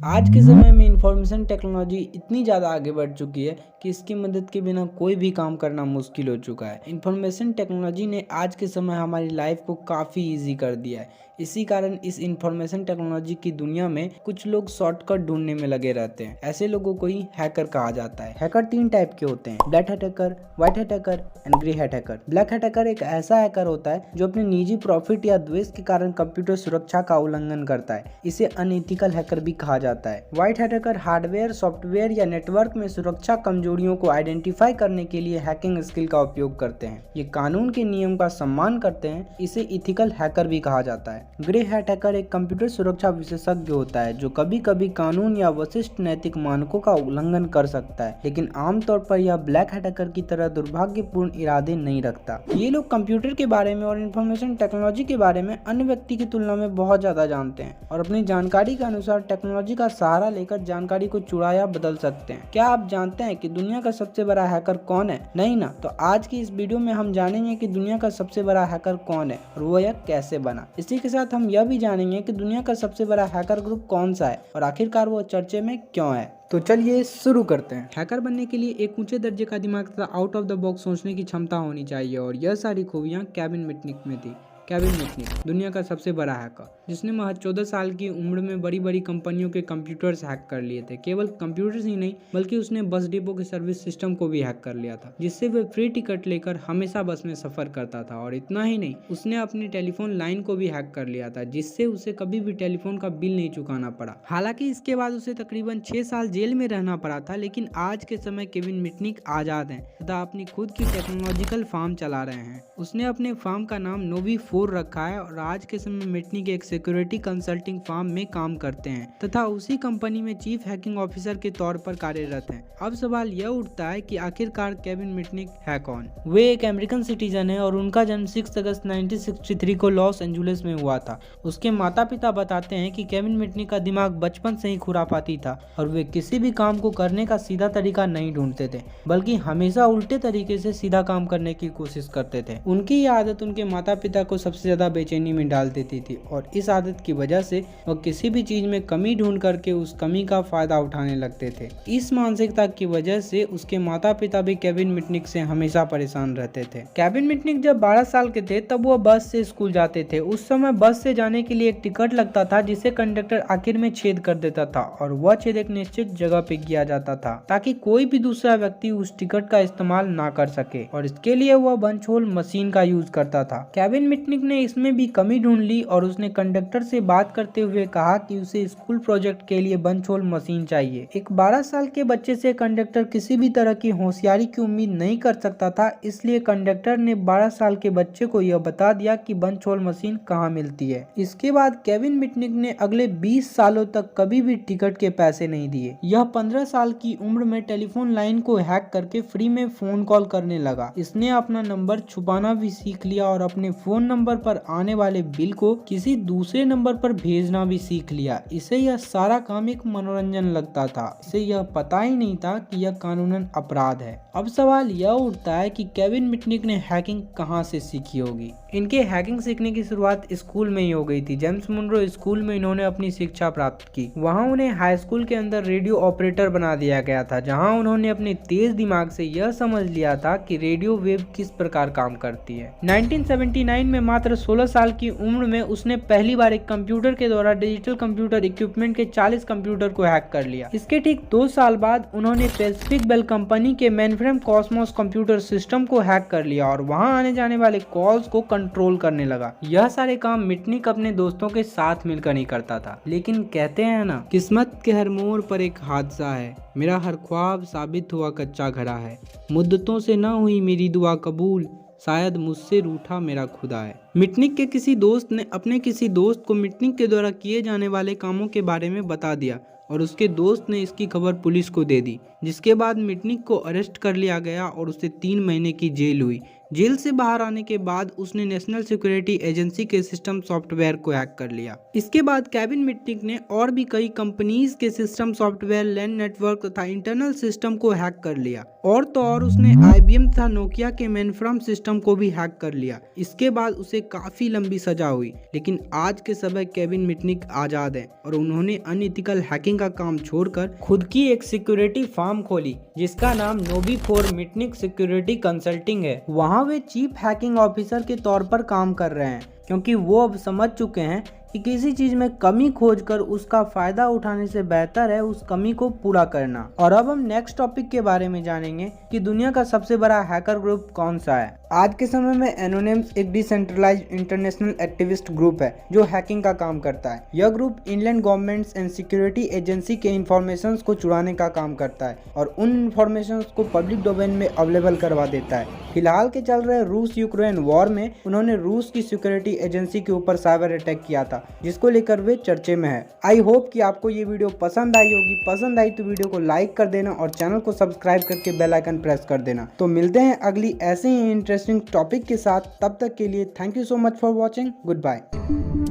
आज के समय में इंफॉर्मेशन टेक्नोलॉजी इतनी ज़्यादा आगे बढ़ चुकी है कि इसकी मदद के बिना कोई भी काम करना मुश्किल हो चुका है। इंफॉर्मेशन टेक्नोलॉजी ने आज के समय हमारी लाइफ को काफ़ी इजी कर दिया है। इसी कारण इस इंफॉर्मेशन टेक्नोलॉजी की दुनिया में कुछ लोग शॉर्टकट ढूंढने में लगे रहते हैं। ऐसे लोगों को ही हैकर कहा जाता है। हैकर 3 टाइप के होते हैं: black hat hacker, white hat hacker and grey hat hacker. Black hat hacker एक ऐसा हैकर होता है जो अपने निजी प्रॉफिट या द्वेष के कारण कंप्यूटर सुरक्षा का उल्लंघन करता है। इसे अनएथिकल हैकर भी कहा जाता है। White hat hacker hardware, software या नेटवर्क में सुरक्षा कमजोरियों को आइडेंटिफाई करने के लिए हैकिंग स्किल का उपयोग करते हैं। ये कानून के नियम का सम्मान करते हैं। इसे इथिकल हैकर भी कहा जाता है। ग्रे हैट हैकर एक कंप्यूटर सुरक्षा विशेषज्ञ होता है जो कभी कभी कानून या विशिष्ट नैतिक मानकों का उल्लंघन कर सकता है, लेकिन आमतौर पर यह ब्लैक हैट हैकर की तरह दुर्भाग्यपूर्ण इरादे नहीं रखता। ये लोग कंप्यूटर के बारे में और इंफॉर्मेशन टेक्नोलॉजी के बारे में अन्य व्यक्ति की तुलना में बहुत ज्यादा जानते हैं और अपनी जानकारी के अनुसार टेक्नोलॉजी का सहारा लेकर जानकारी को चुरा या बदल सकते हैं। क्या आप जानते हैं कि दुनिया का सबसे बड़ा हैकर कौन है? नहीं ना? तो आज की इस वीडियो में हम जानेंगे कि दुनिया का सबसे बड़ा हैकर कौन है और वो यह कैसे बना। इसी के साथ हम यह भी जानेंगे कि दुनिया का सबसे बड़ा हैकर ग्रुप कौन सा है और आखिरकार वो चर्चे में क्यों है। तो चलिए शुरू करते हैं। हैकर बनने के लिए एक ऊंचे दर्जे का दिमाग तथा आउट ऑफ द बॉक्स सोचने की क्षमता होनी चाहिए और यह सारी खूबियां केविन मिटनिक में थी। केविन मिटनिक दुनिया का सबसे बड़ा हैकर, जिसने महज 14 साल की उम्र में बड़ी बड़ी कंपनियों के कंप्यूटर्स हैक कर लिए थे। केवल कंप्यूटर्स ही नहीं बल्कि उसने बस डिपो के सर्विस सिस्टम को भी हैक कर लिया था, जिससे वह फ्री टिकट लेकर हमेशा बस में सफर करता था। और इतना ही नहीं, उसने अपनी टेलीफोन लाइन को भी हैक कर लिया था, जिससे उसे कभी भी टेलीफोन का बिल नहीं चुकाना पड़ा। हालांकि इसके बाद उसे तकरीबन 6 साल जेल में रहना पड़ा था, लेकिन आज के समय केविन मिटनिक आजाद हैं तथा अपनी खुद की टेक्नोलॉजिकल फार्म चला रहे हैं। उसने अपने फार्म का नाम नोवी 4 रखा है और आज के समय मिटनिक एक सिक्योरिटी कंसल्टिंग फार्म में काम करते हैं तथा उसी कंपनी में चीफ हैकिंग ऑफिसर के तौर पर कार्यरत हैं। अब सवाल यह उठता है कि आखिरकार केविन मिटनिक है कौन? वे एक अमेरिकन सिटीजन है और उनका जन्म 6 अगस्त 1963 को लॉस एंजुलिस में हुआ था। उसके माता पिता बताते हैं कि केविन मिटनिक का दिमाग बचपन से ही खुरापाती था और वे किसी भी काम को करने का सीधा तरीका नहीं ढूंढते थे, बल्कि हमेशा उल्टे तरीके से सीधा काम करने की कोशिश करते थे। उनकी यह आदत उनके माता पिता को सबसे ज्यादा बेचैनी में डाल देती थी और इस आदत की वजह से वह किसी भी चीज में कमी ढूंढ करके उस कमी का फायदा उठाने लगते थे। इस मानसिकता की वजह से उसके माता पिता भी केविन मिटनिक से हमेशा परेशान रहते थे। केविन मिटनिक जब 12 साल के थे तब वह बस से स्कूल जाते थे। उस समय बस से जाने के लिए एक टिकट लगता था जिसे कंडक्टर आखिर में छेद कर देता था और वह छेद एक निश्चित जगह पे किया जाता था ताकि कोई भी दूसरा व्यक्ति उस टिकट का इस्तेमाल ना कर सके, और इसके लिए वह बंच होल मशीन का यूज करता था। केविन मिटनिक ने इसमें भी कमी ढूंढ ली और उसने कंडक्टर से बात करते हुए कहा कि उसे स्कूल प्रोजेक्ट के लिए बंच होल मशीन चाहिए। एक 12 साल के बच्चे से कंडक्टर किसी भी तरह की होशियारी की उम्मीद नहीं कर सकता था, इसलिए कंडक्टर ने 12 साल के बच्चे को यह बता दिया कि बंच होल मशीन कहाँ मिलती है। इसके बाद केविन मिटनिक ने अगले 20 सालों तक कभी भी टिकट के पैसे नहीं दिए। यह 15 साल की उम्र में टेलीफोन लाइन को हैक करके फ्री में फोन कॉल करने लगा। इसने अपना नंबर छुपाना भी सीख लिया और अपने फोन नंबर पर आने वाले बिल को किसी दूसरे नंबर पर भेजना भी सीख लिया। इसे यह सारा काम एक मनोरंजन लगता था। इसे यह पता ही नहीं था कि यह कानूनन अपराध है। अब सवाल यह उठता है कि केविन मिटनिक ने हैकिंग कहां से सीखी होगी? इनके हैकिंग सीखने की शुरुआत स्कूल में ही हो गई थी। जेम्स मुनरो स्कूल में इन्होंने अपनी शिक्षा प्राप्त की। वहां उन्हें हाई स्कूल के अंदर रेडियो ऑपरेटर बना दिया गया था, जहां उन्होंने अपने तेज दिमाग से यह समझ लिया था कि रेडियो वेव किस प्रकार काम करती है। 1979 में मात्र 16 साल की उम्र में उसने पहली बार एक कंप्यूटर के द्वारा डिजिटल कंप्यूटर इक्विपमेंट के 40 कंप्यूटर को हैक कर लिया। इसके ठीक 2 साल बाद उन्होंने पैसिफिक बेल कंपनी के मेनफ्रेम कॉस्मोस कंप्यूटर सिस्टम को हैक कर लिया और वहां आने जाने वाले कॉल्स को कंट्रोल करने लगा। यह सारे काम मिटनिक अपने दोस्तों के साथ मिलकर ही करता था। लेकिन कहते हैं ना, किस्मत के हर मोड़ पर एक हादसा है। मेरा हर ख्वाब साबित हुआ कच्चा घड़ा है। मुद्दतों से न हुई मेरी दुआ कबूल, शायद मुझसे रूठा मेरा खुदा है। मिटनिक के किसी दोस्त ने अपने किसी दोस्त को मिटनिक के द्वारा किए जाने वाले कामों के बारे में बता दिया और उसके दोस्त ने इसकी खबर पुलिस को दे दी, जिसके बाद मिटनिक को अरेस्ट कर लिया गया और उसे 3 महीने की जेल हुई। जेल से बाहर आने के बाद उसने नेशनल सिक्योरिटी एजेंसी के सिस्टम सॉफ्टवेयर को हैक कर लिया। इसके बाद केविन मिटनिक ने और भी कई कंपनीज के सिस्टम सॉफ्टवेयर, लैंड नेटवर्क तथा इंटरनल सिस्टम को हैक कर लिया। और तो और उसने IBM तथा नोकिया के मेनफ्रेम सिस्टम को भी हैक कर लिया। इसके बाद उसे काफी लंबी सजा हुई, लेकिन आज के समय केविन मिटनिक आजाद है और उन्होंने अनइथिकल हैकिंग का का काम छोड़कर खुद की एक सिक्योरिटी फर्म खोली जिसका नाम नोबी फोर मिटनिक सिक्योरिटी कंसल्टिंग है। वहाँ वे चीफ हैकिंग ऑफिसर के तौर पर काम कर रहे हैं, क्योंकि वो अब समझ चुके हैं कि किसी चीज में कमी खोजकर उसका फायदा उठाने से बेहतर है उस कमी को पूरा करना। और अब हम नेक्स्ट टॉपिक के बारे में जानेंगे कि दुनिया का सबसे बड़ा हैकर ग्रुप कौन सा है। आज के समय में एनोनिमस एक डिसेंट्रलाइज्ड इंटरनेशनल एक्टिविस्ट ग्रुप है जो हैकिंग का काम करता है। यह group Indian governments and security agency के इंफॉर्मेशन को चुराने का काम करता है और उन इंफॉर्मेशन को पब्लिक डोमेन में अवेलेबल करवा देता है। फिलहाल के चल रहे रूस यूक्रेन वॉर में उन्होंने रूस की सिक्योरिटी एजेंसी के ऊपर साइबर अटैक किया था, जिसको लेकर वे चर्चे में है। आई होप कि आपको ये वीडियो पसंद आई होगी। पसंद आई तो वीडियो को लाइक कर देना और चैनल को सब्सक्राइब करके बेल आइकन प्रेस कर देना। तो मिलते हैं अगली ऐसे ही इंटरेस्टिंग टॉपिक के साथ। तब तक के लिए thank you so much for watching. Good bye.